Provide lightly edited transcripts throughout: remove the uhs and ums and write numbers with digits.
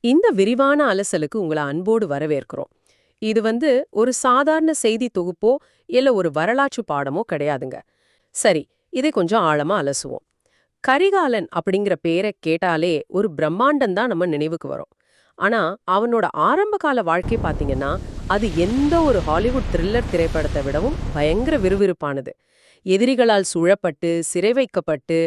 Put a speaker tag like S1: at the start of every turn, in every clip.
S1: இந்த விரிவான அலசலுக்கு உங்களை அன்போடு வரவேற்கிறோம். இது ஒரு சாதாரண செய்தி தொகுப்போ இல்ல ஒரு வரலாற்று பாடமோ கிடையாதுங்க. சரி, இதை கொஞ்சம் ஆழமா அலசுவோம். கரிகாலன் அப்படிங்கிற பேரை கேட்டாலே ஒரு பிரம்மாண்டம் தான் நம்ம நினைவுக்கு வரும். ஆனா அவனோட ஆரம்ப கால வாழ்க்கை பாத்தீங்கன்னா அது எந்த ஒரு ஹாலிவுட் த்ரில்லர் திரைப்படத்தை விடவும் பயங்கர விறுவிறுப்பானது. எதிரிகளால் சூழப்பட்டு சிறை வைக்கப்பட்டு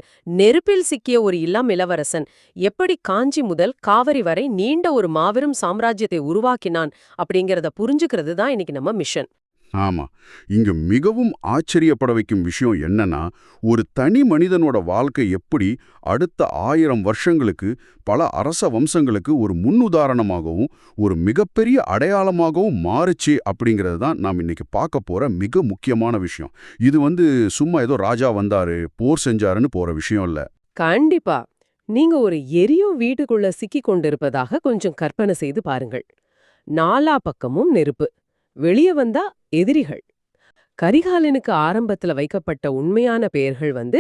S1: நெருப்பில் சிக்கிய ஒரு இளம் இளவரசன் எப்படி காஞ்சி முதல் காவிரி வரை நீண்ட ஒரு மாபெரும் சாம்ராஜ்யத்தை உருவாக்கினான் அப்படிங்கறத புரிஞ்சுக்கிறது தான் இன்னைக்கு நம்ம மிஷன்.
S2: ஆமா. இங்க மிகவும் ஆச்சரியப்பட வைக்கும் விஷயம் என்னன்னா, ஒரு தனி மனிதனோட வாழ்க்கை எப்படி அடுத்த 1000 வருஷங்களுக்கு பல அரச வம்சங்களுக்கு ஒரு முன்னுதாரணமாகவும் ஒரு மிகப்பெரிய அடையாளமாகவும் மாறுச்சு அப்படிங்கிறது தான் நாம் இன்னைக்கு பார்க்க போற மிக முக்கியமான விஷயம். இது சும்மா ஏதோ ராஜா வந்தாரு போர் செஞ்சாருன்னு போற விஷயம் இல்ல.
S1: கண்டிப்பா. நீங்க ஒரு எரியும் வீட்டுக்குள்ள சிக்கி கொண்டிருப்பதாக கொஞ்சம் கற்பனை செய்து பாருங்கள். நாலா பக்கமும் நெருப்பு. வெளியே வந்தா எதிரிகள். கரிகாலனுக்கு ஆரம்பத்துல வைக்கப்பட்ட உண்மையான பெயர்கள்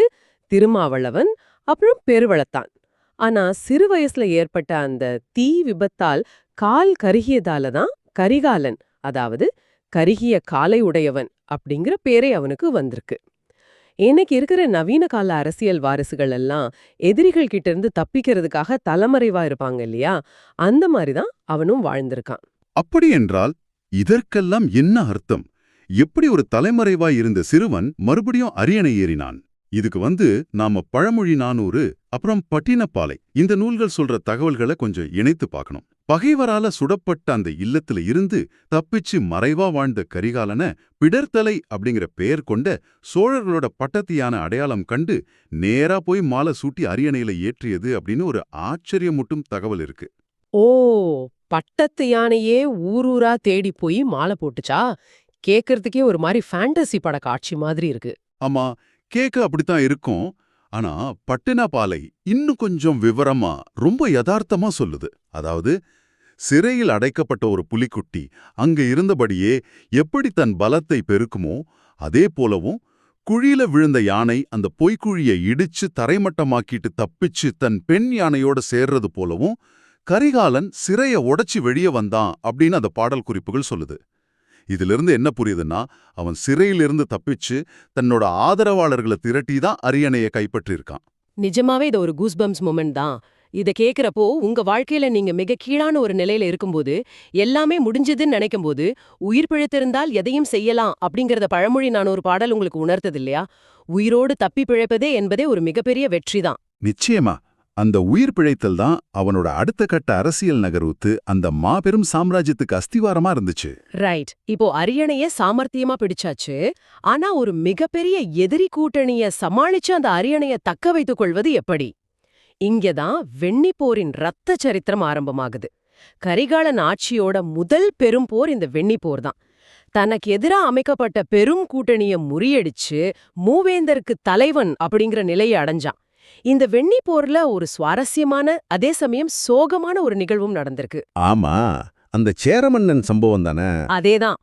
S1: திருமாவளவன், அப்புறம் பெருவளத்தான். ஆனா சிறு வயசுல ஏற்பட்ட அந்த தீ விபத்தால் கால் கருகியதால தான் கரிகாலன், அதாவது கருகிய காலை உடையவன் அப்படிங்கிற பேரே அவனுக்கு வந்திருக்கு. இன்னைக்கு இருக்கிற நவீன கால அரசியல் வாரிசுகள் எல்லாம் எதிரிகள் கிட்ட இருந்து தப்பிக்கிறதுக்காக தலைமறைவா இருப்பாங்க இல்லையா? அந்த மாதிரிதான் அவனும் வாழ்ந்திருக்கான்.
S2: அப்படி என்றால் இதற்கெல்லாம் என்ன அர்த்தம்? எப்படி ஒரு தலைமறைவாய் இருந்த சிறுவன் மறுபடியும் அரியணை ஏறினான்? இதுக்கு நாம பழமொழி 400 அப்புறம் பட்டினப்பாலை இந்த நூல்கள் சொல்ற தகவல்களை கொஞ்சம் இணைத்து பார்க்கணும். பகைவரால சுடப்பட்ட அந்த இல்லத்துல இருந்து தப்பிச்சு மறைவா வாழ்ந்த கரிகாலனை பிடர்த்தலை அப்படிங்கிற பெயர் கொண்ட சோழர்களோட பட்டத்தியான அடையாளம் கண்டு நேரா போய் மாலை சூட்டி அரியணையில ஏற்றியது அப்படின்னு ஒரு ஆச்சரியமூட்டும் தகவல் இருக்கு.
S1: ஓ, பட்டத்து யானையே ஊரூரா தேடி போய் மாலை போட்டுச்சா? கேக்குறதுக்கே ஒரு மாதிரி ஃபேண்டசி பட காட்சி மாதிரி இருக்கு.
S2: ஆமா, கேக்க அப்படித்தான் இருக்கும். ஆனா பட்டினப்பாலை இன்னும் கொஞ்சம் விவரமா ரொம்ப யதார்த்தமா சொல்லுது. அதாவது சிறையில் அடைக்கப்பட்ட ஒரு புலிக்குட்டி அங்க இருந்தபடியே எப்படி தன் பலத்தை பெருக்குமோ அதே போலவும் குழியில விழுந்த யானை அந்த பொய்க்குழியை இடிச்சு தரைமட்டமாக்கிட்டு தப்பிச்சு தன் பெண் யானையோட சேர்றது போலவும் கரிகாலன் சிறைய உடைச்சு வெளியே வந்தான் அப்படின்னு அந்த பாடல் குறிப்புகள் சொல்லுது. இதிலிருந்து என்ன புரியுதுன்னா, அவன் சிறையிலிருந்து தப்பிச்சு தன்னோட ஆதரவாளர்களை திரட்டி தான் அரியணையை கைப்பற்றியிருக்கான்.
S1: நிஜமாவே இது ஒரு கூஸ்பம்ஸ் மொமெண்ட் தான். இத கேக்குறப்போ உங்க வாழ்க்கையில நீங்க மிக கீழான ஒரு நிலையில இருக்கும்போது எல்லாமே முடிஞ்சதுன்னு நினைக்கும்போது உயிர் பிழைத்திருந்தால் எதையும் செய்யலாம் அப்படிங்கறத பழமொழி 400 பாடல் உங்களுக்கு உணர்த்தது இல்லையா? உயிரோடு தப்பி பிழைப்பதே என்பதே ஒரு மிகப்பெரிய வெற்றி தான்.
S2: நிச்சயமா. அந்த உயிர் பிழைத்தல் தான் அவனோட அடுத்த கட்ட அரசியல் நகர்வுத்து அந்த மாபெரும் சாம்ராஜ்யத்துக்கு அஸ்திவாரமா இருந்துச்சு.
S1: ரைட். இப்போ அரியணைய சாமர்த்தியமா பிடிச்சாச்சு. ஆனா ஒரு மிகப்பெரிய எதிரி கூட்டணிய சமாளிச்சு அந்த அரியணைய தக்க வைத்துக் கொள்வது எப்படி? இங்கதான் வெண்ணிப்போரின் ரத்த சரித்திரம் ஆரம்பமாகுது. கரிகாலன் ஆட்சியோட முதல் பெரும் போர் இந்த வெண்ணிப்போர் தான். தனக்கு எதிரா அமைக்கப்பட்ட பெரும் கூட்டணிய முறியடிச்சு மூவேந்தருக்கு தலைவன் அப்படிங்கிற நிலையை அடைஞ்சான். இந்த வெண்ணி போர்ல ஒரு சுவாரஸ்யமான அதே சமயம் சோகமான ஒரு நிகழ்வும் நடந்திருக்கு.
S2: ஆமா, அந்த சேரமன்னன் சம்பவம் தானே?
S1: அதேதான்.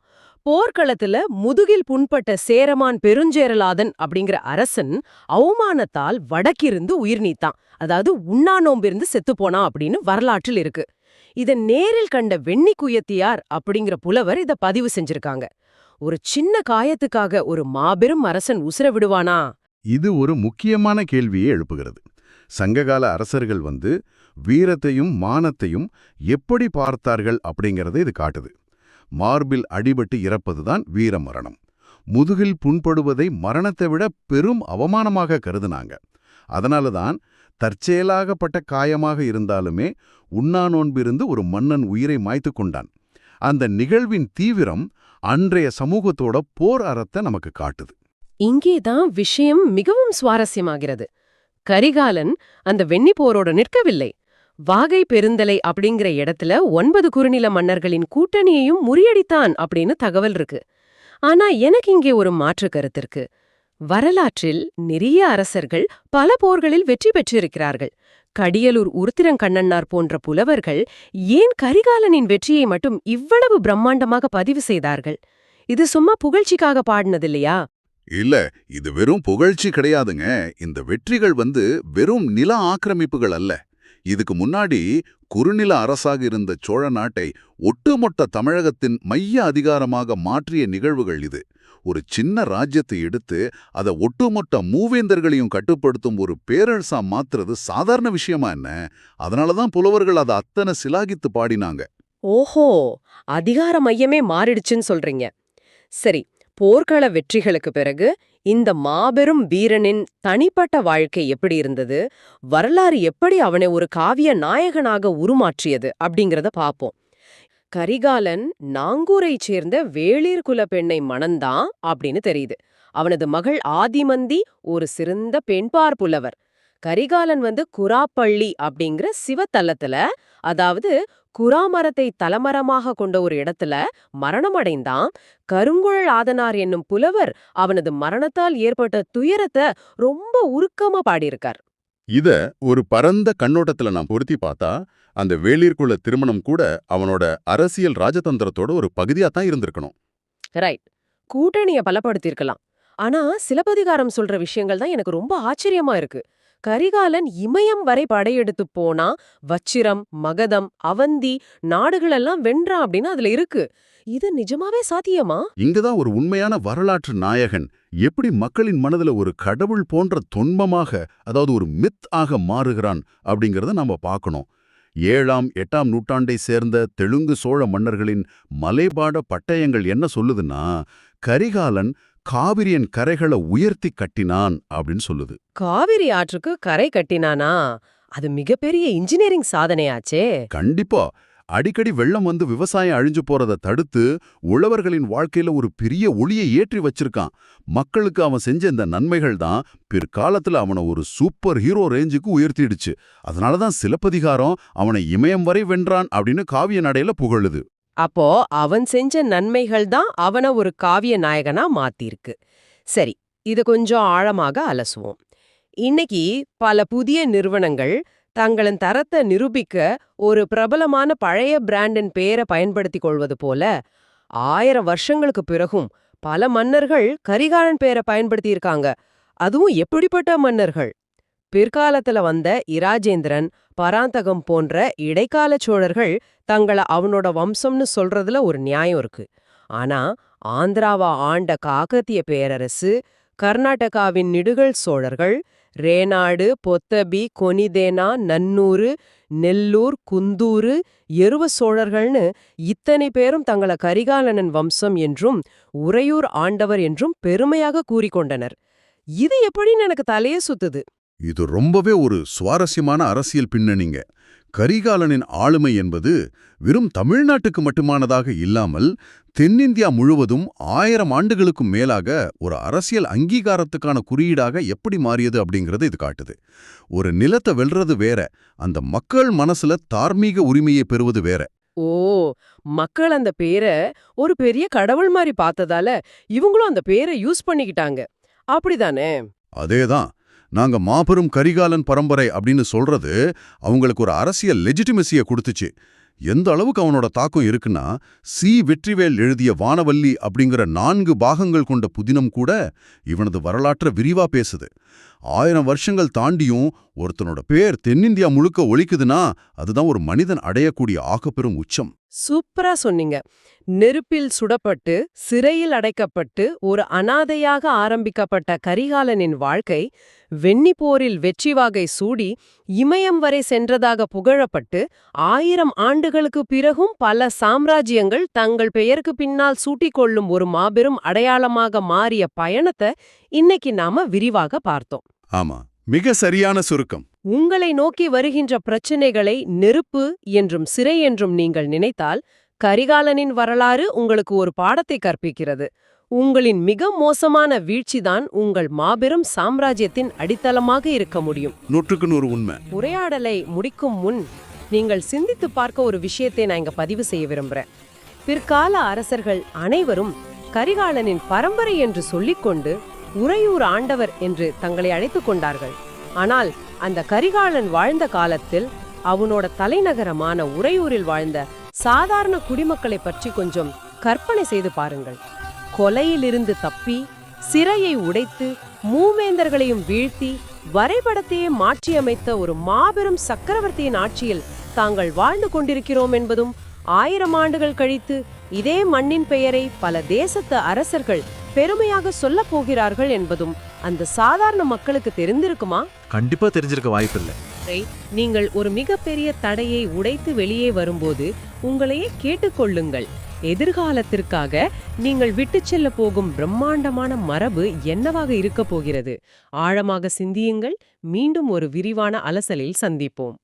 S1: போர்க்களத்துல முதுகில் புண்பட்ட சேரமான் பெருஞ்சேரலாதன் அப்படிங்கிற அரசன் அவமானத்தால் வடக்கிருந்து உயிர் நீத்தான். அதாவது உண்ணா நோம்பிருந்து செத்துப்போனா அப்படின்னு வரலாற்றில் இருக்கு. இத நேரில் கண்ட வெண்ணி குயத்தியார் அப்படிங்கிற புலவர் இத பதிவு செஞ்சிருக்காங்க. ஒரு சின்ன காயத்துக்காக ஒரு மாபெரும் அரசன் உசுர விடுவானா?
S2: இது ஒரு முக்கியமான கேள்வியை எழுப்புகிறது. சங்ககால அரசர்கள் வீரத்தையும் மானத்தையும் எப்படி பார்த்தார்கள் அப்படிங்கறதை இது காட்டுது. மார்பில் அடிபட்டு இறப்பதுதான் வீர மரணம். முதுகில் புண்படுவதை மரணத்தை விட பெரும் அவமானமாக கருதுனாங்க. அதனாலதான் தற்செயலாகப்பட்ட காயமாக இருந்தாலுமே உண்ணா நோன்பிருந்து ஒரு மன்னன் உயிரை மாய்த்து கொண்டான். அந்த நிகழ்வின் தீவிரம் அன்றைய சமூகத்தோட போர் அறத்தை நமக்கு காட்டுது.
S1: இங்கேதான் விஷயம் மிகவும் சுவாரஸ்யமாகிறது. கரிகாலன் அந்த வெண்ணி போரோட நிற்கவில்லை. வாகை பெருந்தலை அப்படிங்கிற இடத்துல 9 குறுநில மன்னர்களின் கூட்டணியையும் முறியடித்தான் அப்படின்னு தகவல் இருக்கு. ஆனா எனக்கு இங்கே ஒரு மாற்று கருத்து இருக்கு. வரலாற்றில் நிறைய அரசர்கள் பல போர்களில் வெற்றி பெற்றிருக்கிறார்கள். கடியலூர் உருத்திரங்கண்ணனார் போன்ற புலவர்கள் ஏன் கரிகாலனின் வெற்றியை மட்டும் இவ்வளவு பிரம்மாண்டமாக பதிவு செய்தார்கள்? இது சும்மா புகழ்ச்சிக்காக பாடினதில்லையா?
S2: இல்ல, இது வெறும் புகழ்ச்சி கிடையாதுங்க. இந்த வெற்றிகள் வெறும் நில ஆக்கிரமிப்புகள் அல்ல. இதுக்கு முன்னாடி குறுநில அரசாக இருந்த சோழ நாட்டை ஒட்டுமொத்த தமிழகத்தின் மைய அதிகாரமாக மாற்றிய நிகழ்வுகள் இது. ஒரு சின்ன ராஜ்யத்தை எடுத்து அதை ஒட்டுமொத்த மூவேந்தர்களையும் கட்டுப்படுத்தும் ஒரு பேரரசா மாத்துறது சாதாரண விஷயமா என்ன? அதனாலதான் புலவர்கள் அதை அத்தனை சிலாகித்து பாடினாங்க.
S1: ஓஹோ, அதிகார மையமே மாறிடுச்சுன்னு சொல்றீங்க. சரி, போர்க்கள வெற்றிகளுக்கு பிறகு இந்த மாபெரும் வீரனின் தனிப்பட்ட வாழ்க்கை எப்படி இருந்தது, வரலாறு எப்படி அவனை ஒரு காவிய நாயகனாக உருமாற்றியது அப்படிங்கறத பாப்போம். கரிகாலன் நாங்கூரைச் சேர்ந்த வேளிர் குல பெண்ணை மணந்தான் அப்படின்னு தெரியுது. அவனது மகள் ஆதிமந்தி ஒரு சிறந்த பெண்பார் புலவர். கரிகாலன் குராப்பள்ளி அப்படிங்கிற சிவத்தலத்துல, அதாவது குராமரத்தை தலமரமாக கொண்ட ஒரு இடத்துல மரணம் அடைந்தான். கருங்குழல் ஆதனார் என்னும் புலவர் அவனது மரணத்தால் ஏற்பட்ட துயரத்தை ரொம்ப உருக்கமா பாடியிருக்கார்.
S2: இத ஒரு பரந்த கண்ணோட்டத்துல நான் பொருத்தி பார்த்தா, அந்த வேளிர்குல திருமணம் கூட அவனோட அரசியல் ராஜதந்திரத்தோட ஒரு பகுதியா தான் இருந்திருக்கணும்.
S1: ரைட், கூட்டணிய பலப்படுத்தியிருக்கலாம். ஆனா சிலப்பதிகாரம் சொல்ற விஷயங்கள் தான் எனக்கு ரொம்ப ஆச்சரியமா இருக்கு. கரிகாலன் இமயம் வரை படையெடுத்து போனா, வச்சிரம், மகதம், அவந்தி நாடுகளெல்லாம் வென்றான் அப்படின்னு அதுல இருக்கு. இது நிஜமாவே சாத்தியமா?
S2: இங்கதான் ஒரு உண்மையான வரலாற்று நாயகன் எப்படி மக்களின் மனதுல ஒரு கடவுள் போன்ற தொன்மமாக, அதாவது ஒரு மித் ஆக மாறுகிறான் அப்படிங்கறத நாம பார்க்கணும். 7ஆம் 8ஆம் நூற்றாண்டை சேர்ந்த தெலுங்கு சோழ மன்னர்களின் மலைபாட பட்டயங்கள் என்ன சொல்லுதுன்னா, கரிகாலன் காவிரியின் கரைகளை உயர்த்தி கட்டினான் அப்படின்னு சொல்லுது.
S1: காவிரி ஆற்றுக்கு கரை கட்டினானா? அது மிகப்பெரிய இன்ஜினியரிங் சாதனையாச்சே.
S2: கண்டிப்பா. அடிக்கடி வெள்ளம் வந்து விவசாயம் அழிஞ்சு போறதை தடுத்து உழவர்களின் வாழ்க்கையில ஒரு பெரிய ஒளியை ஏற்றி வச்சிருக்கான். மக்களுக்கு அவன் செஞ்ச இந்த நன்மைகள் தான் பிற்காலத்துல அவனை ஒரு சூப்பர் ஹீரோ ரேஞ்சுக்கு உயர்த்திடுச்சு. அதனாலதான் சிலப்பதிகாரம் அவனை இமயம் வரை வென்றான் அப்படின்னு காவிய நடையில புகழுது.
S1: அப்போ அவன் செஞ்ச நன்மைகள் தான் அவனை ஒரு காவிய நாயகனா மாத்திருக்கு. சரி, இது கொஞ்சம் ஆழமாக அலசுவோம். இன்னைக்கு பல புதிய நிறுவனங்கள் தங்களின் தரத்தை நிரூபிக்க ஒரு பிரபலமான பழைய பிராண்டின் பேரை பயன்படுத்திக் கொள்வது போல, 1000 வருஷங்களுக்கு பிறகும் பல மன்னர்கள் கரிகாலன் பேரை பயன்படுத்தியிருக்காங்க. அதுவும் எப்படிப்பட்ட மன்னர்கள்? பிற்காலத்துல வந்த இராஜேந்திரன், பராந்தகம் போன்ற இடைக்கால சோழர்கள் தங்கள அவனோட வம்சம்னு சொல்றதுல ஒரு நியாயம் இருக்கு. ஆனா ஆந்திராவா ஆண்ட காக்கத்திய பேரரசு, கர்நாடகாவின் நிடுகள் சோழர்கள், ரேநாடு, பொத்தபி, கொனிதேனா, நன்னூறு, நெல்லூர், குந்தூரு, எருவ சோழர்கள்னு இத்தனை பேரும் தங்கள கரிகாலனின் வம்சம் என்றும் உறையூர் ஆண்டவர் என்றும் பெருமையாக கூறிக்கொண்டனர். இது எப்படின்னு எனக்கு தலையே சுத்துது.
S2: இது ரொம்பவே ஒரு சுவாரஸ்யமான அரசியல் பின்னணிங்க. கரிகாலனின் ஆளுமை என்பது வெறும் தமிழ்நாட்டுக்கு மட்டுமானதாக இல்லாமல் தென்னிந்தியா முழுவதும் 1000 ஆண்டுகளுக்கும் மேலாக ஒரு அரசியல் அங்கீகாரத்துக்கான குறியீடாக எப்படி மாறியது அப்படிங்கறது இது காட்டுது. ஒரு நிலத்தை வெல்றது வேற, அந்த மக்கள் மனசுல தார்மீக உரிமையை பெறுவது வேற.
S1: ஓ, மக்கள் அந்த பேரை ஒரு பெரிய கடவுள் மாதிரி பார்த்ததால இவங்களும் அந்த பேரை யூஸ் பண்ணிக்கிட்டாங்க, அப்படிதானே?
S2: அதேதான். நாங்க மாபெரும் கரிகாலன் பரம்பரை அப்படின்னு சொல்றது அவங்களுக்கு ஒரு அரசியல் லெஜிட்டிமசியை கொடுத்துச்சு. எந்த அளவுக்கு அவனோட தாக்கம் இருக்குன்னா, வெற்றிவேல் எழுதிய வானவல்லி அப்படிங்கிற 4 பாகங்கள் கொண்ட புதினம் கூட இவனது வரலாற்றை விரிவா பேசுது. 1000 வருஷங்கள் தாண்டியும் ஒருத்தனோட பேர் தென்னிந்தியா முழுக்க ஒலிக்குதுன்னா அதுதான் ஒரு மனிதன் அடையக்கூடிய ஆகப்பெரும் உச்சம்.
S1: சூப்பரா சொன்னீங்க. நெருப்பில் சுடப்பட்டு சிறையில் அடைக்கப்பட்டு ஒரு அனாதையாக ஆரம்பிக்கப்பட்ட கரிகாலனின் வாழ்க்கை வெண்ணிப்போரில் வெற்றி வாகை சூடி இமயம் வரை சென்றதாக புகழப்பட்டு 1000 ஆண்டுகளுக்கு பிறகும் பல சாம்ராஜ்யங்கள் தங்கள் பெயருக்கு பின்னால் சூட்டிக்கொள்ளும் ஒரு மாபெரும் அடையாளமாக மாறிய பயணத்தை இன்னைக்கு நாம விரிவாக பார்த்தோம்.
S2: ஆமா, மிக சரியான சுருக்கம்.
S1: உங்களை நோக்கி வருகின்ற பிரச்சனைகளை நெருப்பு என்றும் சிறை என்றும் நீங்கள் நினைத்தால் கரிகாலனின் வரலாறு உங்களுக்கு ஒரு பாடத்தை கற்பிக்கிறது. உங்களின் மிக மோசமான வீழ்ச்சிதான் உங்கள் மாபெரும் சாம்ராஜ்யத்தின் அடித்தளமாக இருக்க முடியும்.
S2: 100% உண்மை.
S1: உரையாடலை முடிக்கும் முன் நீங்கள் சிந்தித்து பார்க்க ஒரு விஷயத்தை நான் இங்க பதிவு செய்ய விரும்புறேன். பிற்கால அரசர்கள் அனைவரும் கரிகாலனின் பரம்பரை என்று சொல்லிக்கொண்டு உறையூர் ஆண்டவர் என்று தங்களை அழைத்துக் கொண்டார்கள். ஆனால் அந்த கரிகாலன் வாழ்ந்த காலத்தில் அவனோட தலைநகரமான உறையூரில் வாழ்ந்த சாதாரண குடிமக்களை பற்றி கொஞ்சம் கற்பனை செய்து பாருங்கள். கொலையிலிருந்து தப்பி சிறையை உடைத்து மூவேந்தர்களையும் வீழ்த்தி வரைபடத்தையே மாற்றியமைத்த ஒரு மாபெரும் சக்கரவர்த்தியின் ஆட்சியில் தாங்கள் வாழ்ந்து கொண்டிருக்கிறோம் என்பதும் 1000 ஆண்டுகள் கழித்து இதே மண்ணின் பெயரை பல தேசத்து அரசர்கள் பெருமையாக சொல்லப் போகிறார்கள் என்பதும் அந்த சாதாரண மக்களுக்கு தெரிந்திருக்குமா?
S3: கண்டிப்பா தெரிஞ்சிருக்க வாய்ப்பில்லை.
S1: நீங்கள் ஒரு மிகப்பெரிய தடையை உடைத்து வெளியே வரும்போது உங்களையே கேட்டுக்கொள்ளுங்கள், எதிர்காலத்திற்காக நீங்கள் விட்டுச் செல்ல போகும் பிரம்மாண்டமான மரபு என்னவாக இருக்க போகிறது? ஆழமாக சிந்தியுங்கள். மீண்டும் ஒரு விரிவான அலசலில் சந்திப்போம்.